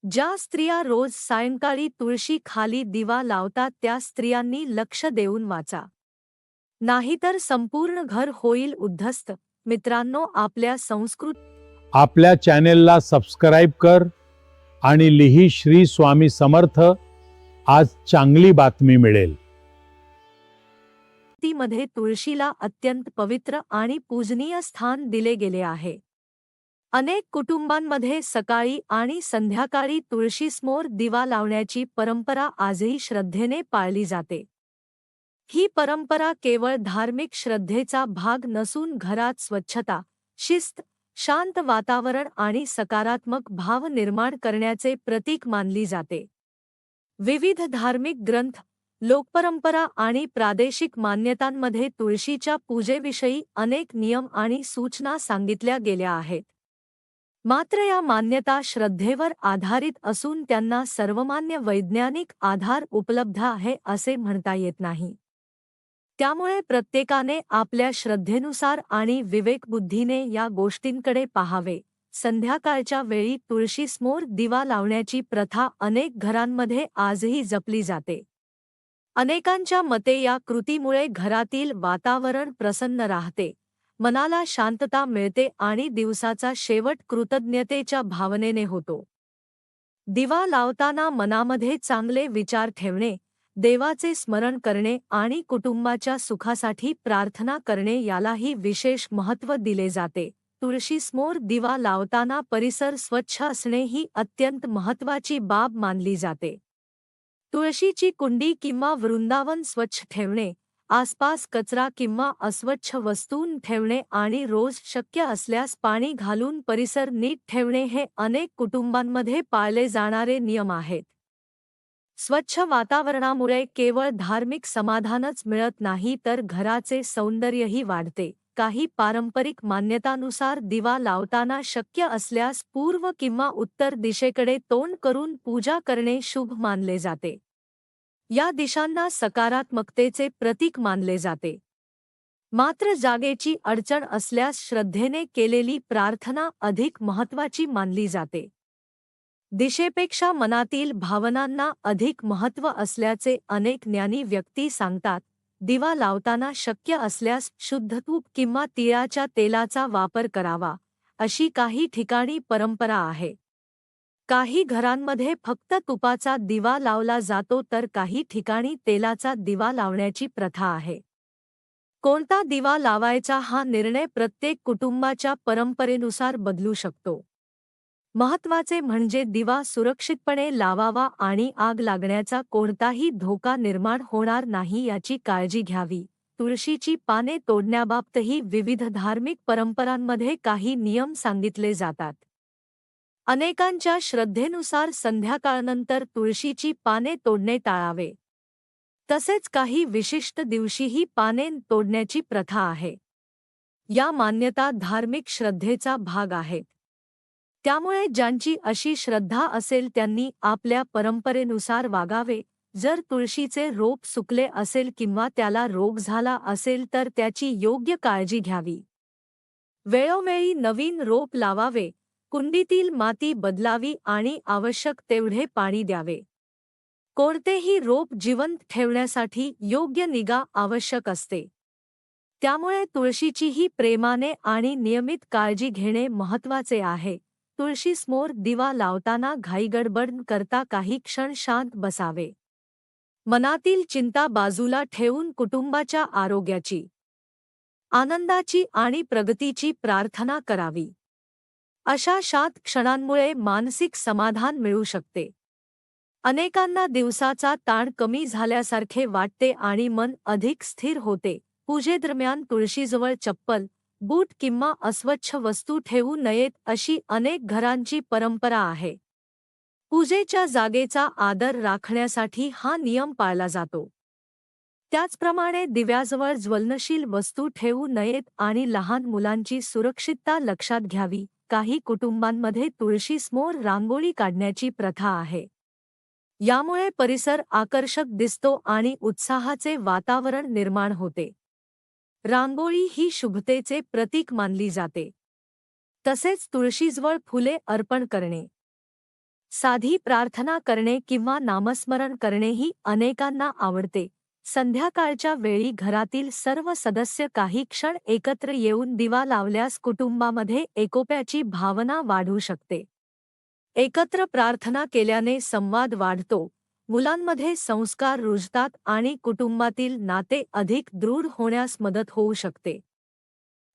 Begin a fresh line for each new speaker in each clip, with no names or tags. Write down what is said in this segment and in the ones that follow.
ज्या स्त्रिया रोज सायंकाळी तुळशी खाली दिवा लावतात त्या स्त्रियांनी लक्ष देऊन वाचा. नाहीतर संपूर्ण घर होईल उद्ध्वस्त. मित्रांनो, आपल्या संस्कृत
आपल्या चॅनेलला सबस्क्राईब कर आणि लिही श्री स्वामी समर्थ. आज चांगली बातमी मिळेल.
मध्ये तुळशीला अत्यंत पवित्र आणि पूजनीय स्थान दिले गेले आहे. अनेक कुटुंबांमध्ये सकाळी आणि संध्याकाळी तुळशीसमोर दिवा लावण्याची परंपरा आजही श्रद्धेने पाळली जाते. ही परंपरा केवळ धार्मिक श्रद्धेचा भाग नसून घरात स्वच्छता, शिस्त, शांत वातावरण आणि सकारात्मक भाव निर्माण करण्याचे प्रतीक मानली जाते. विविध धार्मिक ग्रंथ, लोकपरंपरा आणि प्रादेशिक मान्यतांमध्ये तुळशीच्या पूजेविषयी अनेक नियम आणि सूचना सांगितल्या गेल्या आहेत. मात्र या मान्यता श्रद्धेवर आधारित असून त्यांना सर्वमान्य वैज्ञानिक आधार उपलब्ध आहे असे म्हणता येत नाही. त्यामुळे प्रत्येकाने आपल्या श्रद्धेनुसार आणि विवेकबुद्धीने या गोष्टींकडे पाहावे. संध्याकाळच्या वेळी तुळशीसमोर दिवा लावण्याची प्रथा अनेक घरांमध्ये आजही जपली जाते. अनेकांच्या मते या कृतीमुळे घरातील वातावरण प्रसन्न राहते, मनाला शांतता मिळते आणि दिवसाचा शेवट कृतज्ञतेच्या भावनेने होतो. दिवा लावताना मनामध्ये चांगले विचार ठेवणे, देवाचे स्मरण करणे आणि कुटुंबाच्या सुखासाठी प्रार्थना करणे यालाही विशेष महत्त्व दिले जाते. तुळशीसमोर दिवा लावताना परिसर स्वच्छ असणे ही अत्यंत महत्त्वाची बाब मानली जाते. तुळशीची कुंडी किंवा वृंदावन स्वच्छ ठेवणे, आसपास कचरा किंवा अस्वच्छ वस्तू ठेवणे आणि रोज शक्य असल्यास पाणी घालून परिसर नीट ठेवणे हे अनेक कुटुंबांमध्ये पाळले जाणारे नियम आहेत. स्वच्छ वातावरणामुळे केवळ धार्मिक समाधानच मिळत नाही तर घराचे सौंदर्यही वाढते. काही पारंपरिक मान्यतानुसार दिवा लावताना शक्य असल्यास पूर्व किंवा उत्तर दिशेकडे तोंड करून पूजा करणे शुभ मानले जाते. या दिशांना सकारात्मकतेचे प्रतीक मानले जाते. मात्र जागेची अडचण असल्यास श्रद्धेने केलेली प्रार्थना अधिक महत्त्वाची मानली जाते. दिशेपेक्षा मनातील भावनांना अधिक महत्त्व असल्याचे अनेक ज्ञानी व्यक्ती सांगतात. दिवा लावताना शक्य असल्यास शुद्ध तूप किंवा तिळाच्या तेलाचा वापर करावा, अशी काही ठिकाणी परंपरा आहे. काही घरांमध्ये फक्त तुपाचा दिवा लावला जातो तर काही ठिकाणी तेलाचा दिवा लावण्याची प्रथा आहे. कोणता दिवा लावायचा हा निर्णय प्रत्येक कुटुंबाच्या परंपरेनुसार बदलू शकतो. महत्त्वाचे म्हणजे दिवा सुरक्षितपणे लावावा आणि आग लागण्याचा कोणताही धोका निर्माण होणार नाही याची काळजी घ्यावी. तुळशीची पाने तोडण्याबाबतही विविध धार्मिक परंपरांमध्ये काही नियम सांगितले जातात. अनेकांच्या श्रद्धेनुसार संध्याकाळनंतर तुळशीची पाने तोडणे टाळावे. तसेच काही विशिष्ट दिवशीही पाने तोडण्याची प्रथा आहे. या मान्यता धार्मिक श्रद्धेचा भाग आहेत. त्यामुळे ज्यांची अशी श्रद्धा असेल त्यांनी आपल्या परंपरेनुसार वागावे. जर तुळशीचे रोप सुकले असेल किंवा त्याला रोग झाला असेल तर त्याची योग्य काळजी घ्यावी. वेळोवेळी नवीन रोप लावावे, कुंडीतील माती बदलावी आणि आवश्यक तेवढे पाणी द्यावे. कोणतेही रोप जिवंत ठेवण्यासाठी योग्य निगा आवश्यक असते. त्यामुळे तुळशीचीही प्रेमाने आणि नियमित काळजी घेणे महत्त्वाचे आहे. तुळशीसमोर दिवा लावताना घाईगडबड करता काही क्षण शांत बसावे. मनातील चिंता बाजूला ठेवून कुटुंबाच्या आरोग्याची, आनंदाची आणि प्रगतीची प्रार्थना करावी. अशा शांत क्षणांमुळे मानसिक समाधान मिळू शकते. अनेकांना दिवसाचा ताण कमी झाल्यासारखे वाटते आणि मन अधिक स्थिर होते. पूजेदरम्यान तुळशीजवळ चप्पल, बूट किंवा अस्वच्छ वस्तू ठेवू नयेत अशी अनेक घरांची परंपरा आहे. पूजेच्या जागेचा आदर राखण्यासाठी हा नियम पाळला जातो. त्याचप्रमाणे दिव्याजवळ ज्वलनशील वस्तू ठेवू नयेत आणि लहान मुलांची सुरक्षितता लक्षात घ्यावी. काही कुटुंबांमध्ये तुळशीसमोर रांगोळी काढण्याची प्रथा आहे. यामुळे परिसर आकर्षक दिसतो आणि उत्साहाचे वातावरण निर्माण होते. रांगोळी ही शुभतेचे प्रतीक मानली जाते. तसेच तुळशीजवळ फुले अर्पण करणे, साधी प्रार्थना करणे किंवा नामस्मरण करणेही अनेकांना आवडते. संध्याकाळच्या वेळी घरातील सर्व सदस्य काही क्षण एकत्र येऊन दिवा लावल्यास कुटुंबामध्ये एकोप्याची भावना वाढू शकते. एकत्र प्रार्थना केल्याने संवाद वाढतो, मुलांमध्ये संस्कार रुजतात आणि कुटुंबातील नाते अधिक दृढ होण्यास मदत होऊ शकते.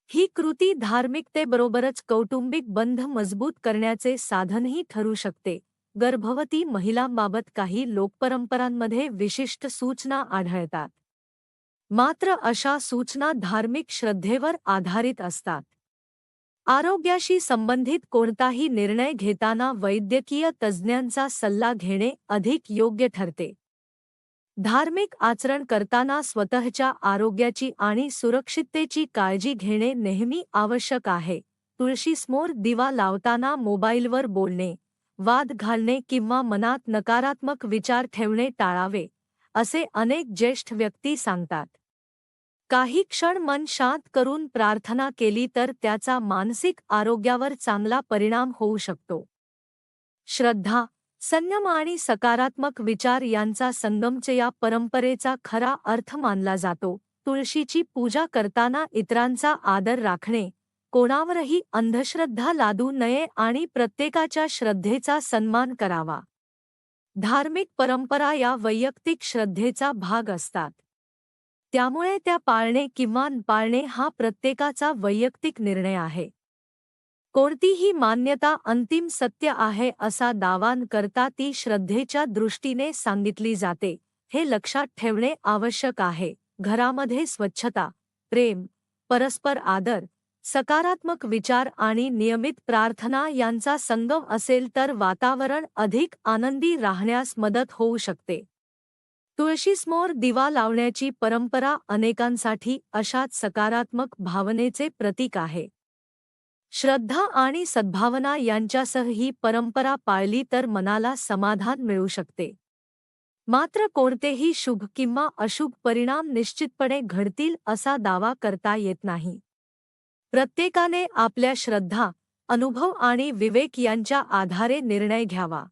ही कृती धार्मिकतेबरोबरच कौटुंबिक बंध मजबूत करण्याचे साधनही ठरू शकते. गर्भवती महिलांबाबत काही लोकपरंपरांमध्ये विशिष्ट सूचना आढळतात. मात्र अशा सूचना धार्मिक श्रद्धेवर आधारित असतात. आरोग्याशी संबंधित कोणताही निर्णय घेताना वैद्यकीय तज्ज्ञांचा सल्ला घेणे अधिक योग्य ठरते. धार्मिक आचरण करताना स्वतःच्या आरोग्याची आणि सुरक्षिततेची काळजी घेणे नेहमी आवश्यक आहे. तुळशीसमोर दिवा लावताना मोबाईलवर बोलणे, वाद घालणे किंवा मनात नकारात्मक विचार ठेवणे टाळावे, असे अनेक ज्येष्ठ व्यक्ती सांगतात. काही क्षण मन शांत करून प्रार्थना केली तर त्याचा मानसिक आरोग्यावर चांगला परिणाम होऊ शकतो. श्रद्धा, संयम आणि सकारात्मक विचार यांचा संगमच या परंपरेचा खरा अर्थ मानला जातो. तुळशीची पूजा करताना इतरांचा आदर राखणे, कोणावरही अंधश्रद्धा लादू नये आणि प्रत्येकाच्या श्रद्धेचा सन्मान करावा. धार्मिक परंपरा या वैयक्तिक श्रद्धेचा भाग असतात. त्यामुळे त्या पाळणे किंवा न पाळणे हा प्रत्येकाचा वैयक्तिक निर्णय आहे. कोणतीही मान्यता अंतिम सत्य आहे असा दावा न करता ती श्रद्धेच्या दृष्टीने सांगितली जाते, हे लक्षात ठेवणे आवश्यक आहे. घरामध्ये स्वच्छता, प्रेम, परस्पर आदर, सकारात्मक विचार आणि नियमित प्रार्थना यांचा संगम असेल तर वातावरण अधिक आनंदी राहण्यास मदत होऊ शकते. तुळशीसमोर दिवा लावण्याची परंपरा अनेकांसाठी अशाच सकारात्मक भावनेचे प्रतीक आहे. श्रद्धा आणि सद्भावना यांच्यासह ही परंपरा पाळली तर मनाला समाधान मिळू शकते. मात्र कोणतेही शुभ किंवा अशुभ परिणाम निश्चितपणे घडतील असा दावा करता येत नाही. प्रत्येकाने आपल्या श्रद्धा, अनुभव आणि विवेक यांच्या आधारे निर्णय घ्यावा.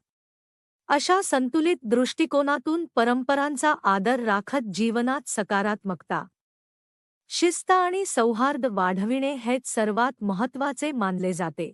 अशा संतुलित दृष्टिकोनातून परंपरांचा आदर राखत जीवनात सकारात्मकता, शिस्त आणि सौहार्द वाढविणे हेच सर्वात महत्त्वाचे मानले जाते.